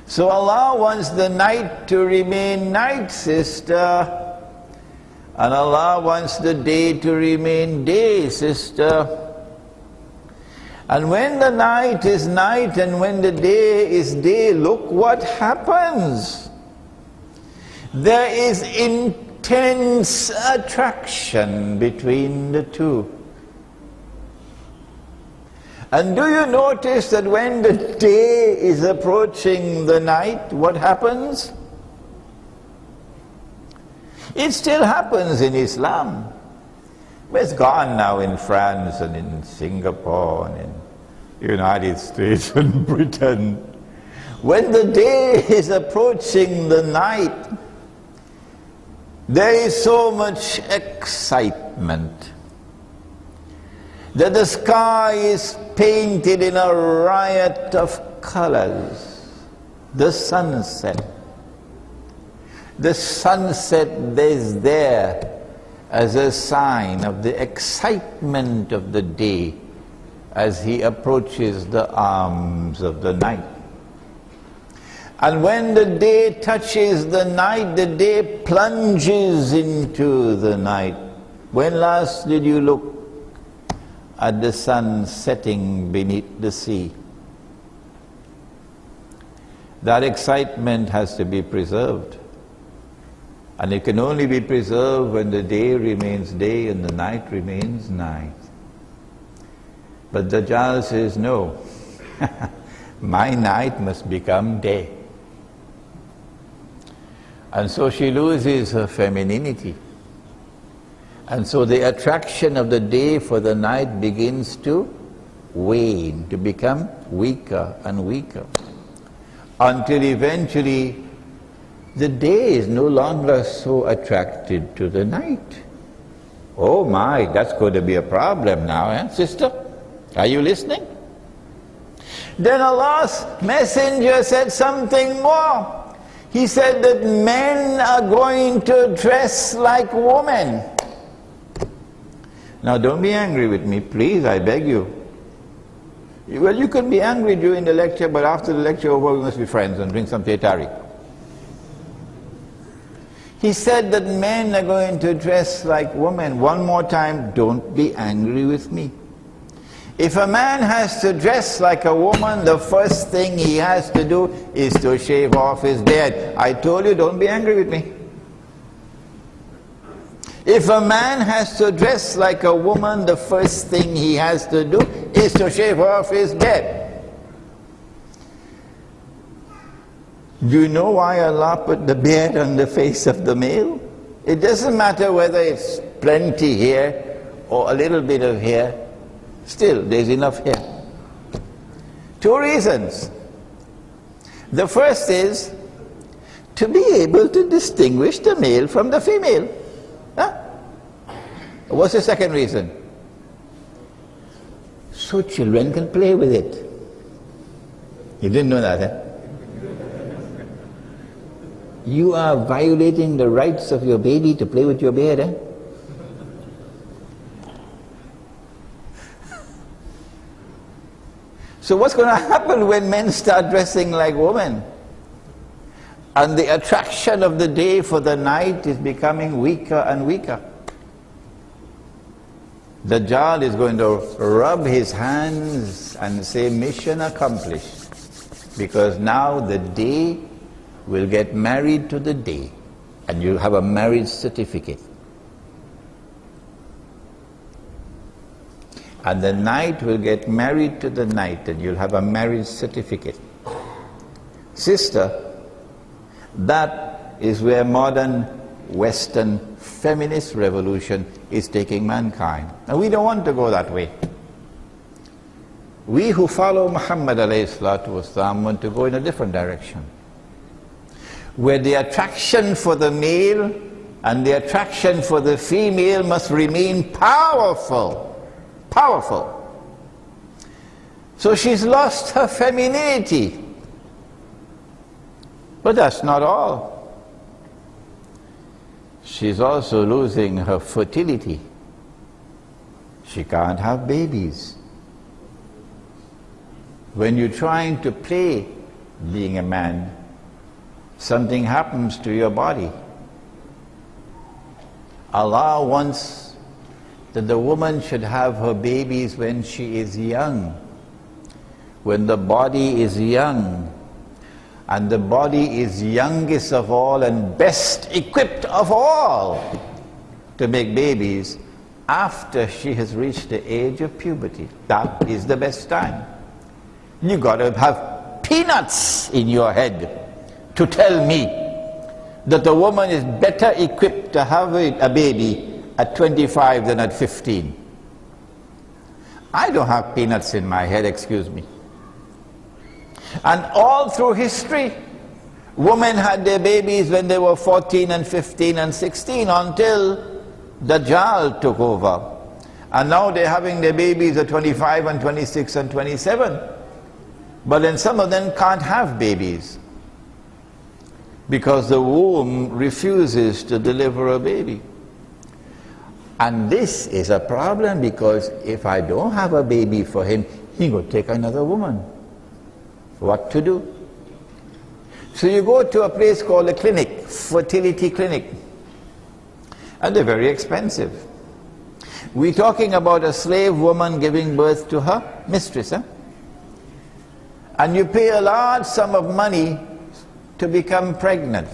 So Allah wants the night to remain night, sister. And Allah wants the day to remain day, sister. And when the night is night and when the day is day, look what happens. There is intense attraction between the two. And do you notice that when the day is approaching the night, what happens? It still happens in Islam. But it's gone now in France and in Singapore and in the United States and Britain. When the day is approaching the night, there is so much excitement that the sky is painted in a riot of colors. The sunset. The sunset is there as a sign of the excitement of the day as he approaches the arms of the night. And when the day touches the night, the day plunges into the night. When last did you look at the sun setting beneath the sea? That excitement has to be preserved. And it can only be preserved when the day remains day and the night remains night. But Dajjal says, no, my night must become day. And so she loses her femininity. And so the attraction of the day for the night begins to wane, to become weaker and weaker, until eventually the day is no longer so attracted to the night. Oh my, that's going to be a problem now, sister? Are you listening? Then Allah's messenger said something more. He said that men are going to dress like women. Now don't be angry with me, please, I beg you. Well, you can be angry during the lecture, but after the lecture over, we must be friends and drink some Tari. He said that men are going to dress like women. One more time, don't be angry with me. If a man has to dress like a woman, the first thing he has to do is to shave off his beard. I told you, don't be angry with me. If a man has to dress like a woman, the first thing he has to do is to shave off his beard. Do you know why Allah put the beard on the face of the male? It doesn't matter whether it's plenty hair or a little bit of hair. Still, there's enough hair. Two reasons. The first is to be able to distinguish the male from the female. Huh? What's the second reason? So children can play with it. You didn't know that, eh? You are violating the rights of your baby to play with your beard, eh? So what's going to happen when men start dressing like women? And the attraction of the day for the night is becoming weaker and weaker. Dajjal is going to rub his hands and say, mission accomplished. Because now the day will get married to the day, and you'll have a marriage certificate. And the night will get married to the night, and you'll have a marriage certificate. Sister, that is where modern Western feminist revolution is taking mankind. And we don't want to go that way. We who follow Muhammad ﷺ want to go in a different direction, where the attraction for the male and the attraction for the female must remain powerful. Powerful. So she's lost her femininity. But that's not all. She's also losing her fertility. She can't have babies. When you're trying to play being a man, something happens to your body. Allah wants that the woman should have her babies when she is young, when the body is young. And the body is youngest of all and best equipped of all to make babies after she has reached the age of puberty. That is the best time. You got to have peanuts in your head to tell me that the woman is better equipped to have a baby at 25 than at 15. I don't have peanuts in my head, excuse me. And all through history, women had their babies when they were 14 and 15 and 16 until Dajjal took over. And now they're having their babies at 25 and 26 and 27. But then some of them can't have babies because the womb refuses to deliver a baby. And this is a problem because if I don't have a baby for him, he will take another woman. What to do? So you go to a place called a clinic, fertility clinic, and they're very expensive. We're talking about a slave woman giving birth to her mistress, and you pay a large sum of money to become pregnant.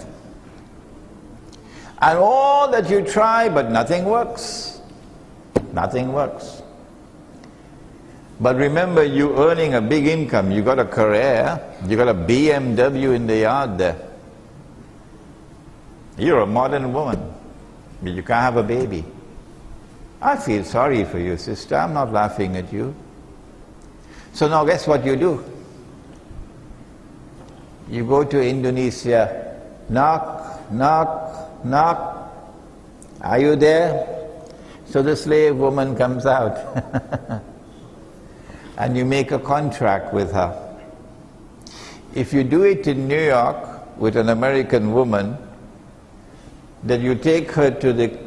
And all that you try, but nothing works. Nothing works. But remember, you're earning a big income, you got a career, you got a BMW in the yard there. You're a modern woman, but you can't have a baby. I feel sorry for you, sister, I'm not laughing at you. So now guess what you do? You go to Indonesia, knock, knock, knock. Are you there? So the slave woman comes out. And you make a contract with her. If you do it in New York with an American woman, then you take her to the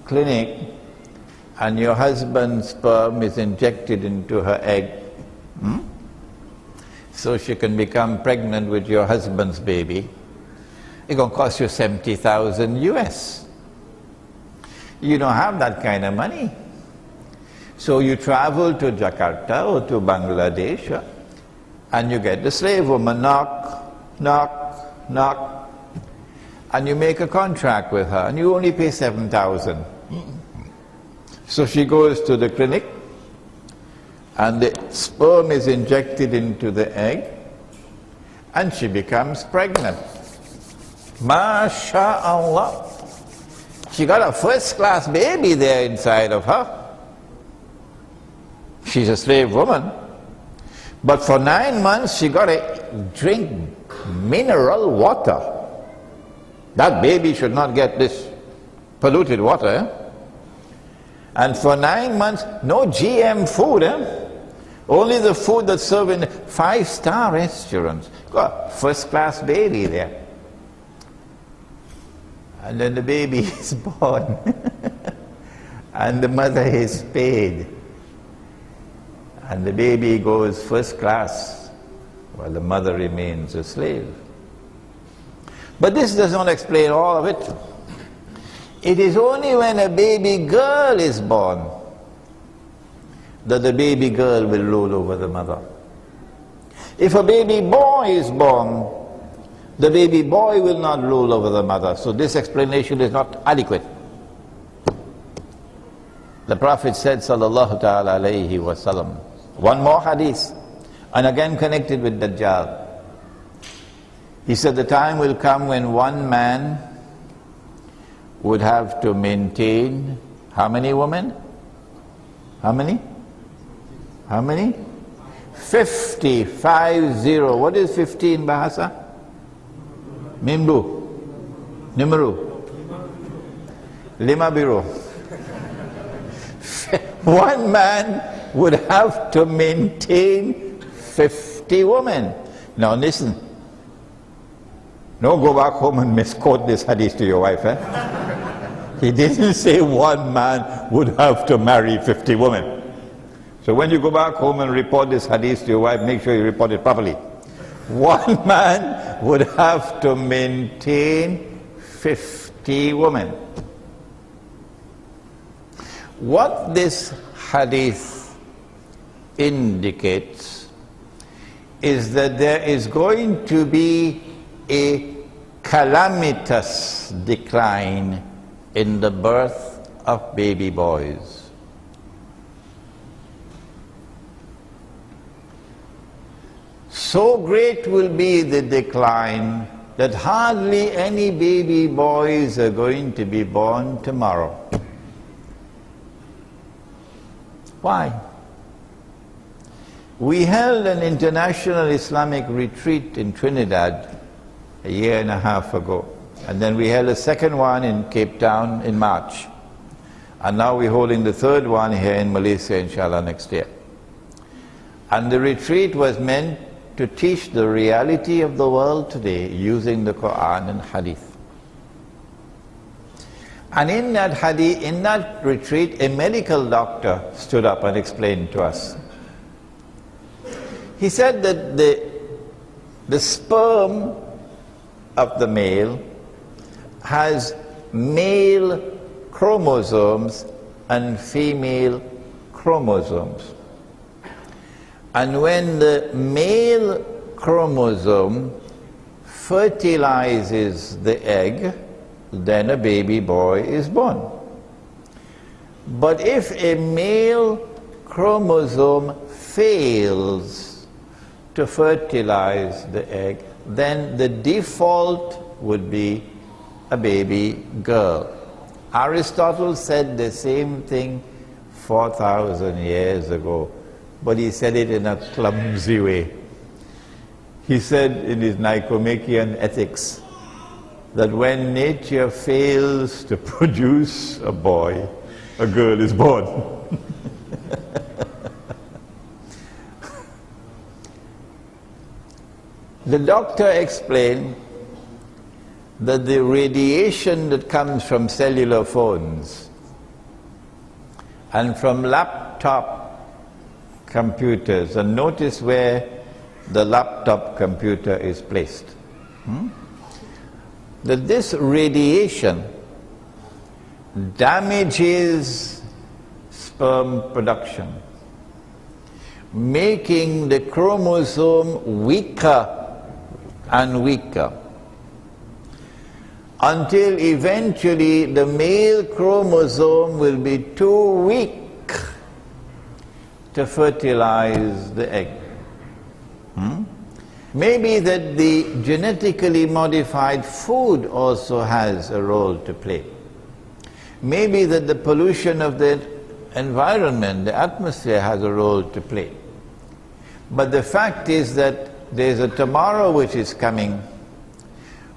clinic and your husband's sperm is injected into her egg. So she can become pregnant with your husband's baby. It's going to cost you 70,000 US. You don't have that kind of money. So you travel to Jakarta or to Bangladesh and you get the slave woman, knock, knock, knock, and you make a contract with her and you only pay 7,000. So she goes to the clinic and the sperm is injected into the egg and she becomes pregnant. MashaAllah. She got a first-class baby there inside of her. She's a slave woman. But for 9 months she got to drink mineral water. That baby should not get this polluted water. And for 9 months, no GM food. Only the food that's served in 5-star restaurants. Got a first-class baby there. And then the baby is born. And the mother is paid. And the baby goes first class, while the mother remains a slave. But this does not explain all of it. It is only when a baby girl is born that the baby girl will rule over the mother. If a baby boy is born, the baby boy will not rule over the mother. So this explanation is not adequate. The Prophet said, sallallahu ta'ala alayhi wa sallam, one more hadith, and again connected with Dajjal. He said the time will come when one man would have to maintain how many women? How many? How many? 50, 50. What is 50 in Bahasa? Mimbu. Numero. Lima biro. One man would have to maintain 50 women. Now listen, don't go back home and misquote this hadith to your wife. He didn't say one man would have to marry 50 women. So when you go back home and report this hadith to your wife, make sure you report it properly. one man would have to maintain 50 women. What this hadith indicates is that there is going to be a calamitous decline in the birth of baby boys. So great will be the decline that hardly any baby boys are going to be born tomorrow. Why? We held an international Islamic retreat in Trinidad a year and a half ago. And then we held a second one in Cape Town in March. And now we're holding the third one here in Malaysia, inshallah, next year. And the retreat was meant to teach the reality of the world today using the Qur'an and Hadith. And in that retreat, a medical doctor stood up and explained to us. He said that the sperm of the male has male chromosomes and female chromosomes. And when the male chromosome fertilizes the egg, then a baby boy is born. But if a male chromosome fails to fertilize the egg, then the default would be a baby girl. Aristotle said the same thing 4,000 years ago, but he said it in a clumsy way. He said in his Nicomachean Ethics that when nature fails to produce a boy, a girl is born. The doctor explained that the radiation that comes from cellular phones and from laptop computers, and notice where the laptop computer is placed, that this radiation damages sperm production, making the chromosome weaker and weaker, until eventually the male chromosome will be too weak to fertilize the egg. Maybe that the genetically modified food also has a role to play. Maybe that the pollution of the environment, the atmosphere, has a role to play. But the fact is that there's a tomorrow which is coming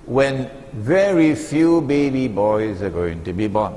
when very few baby boys are going to be born.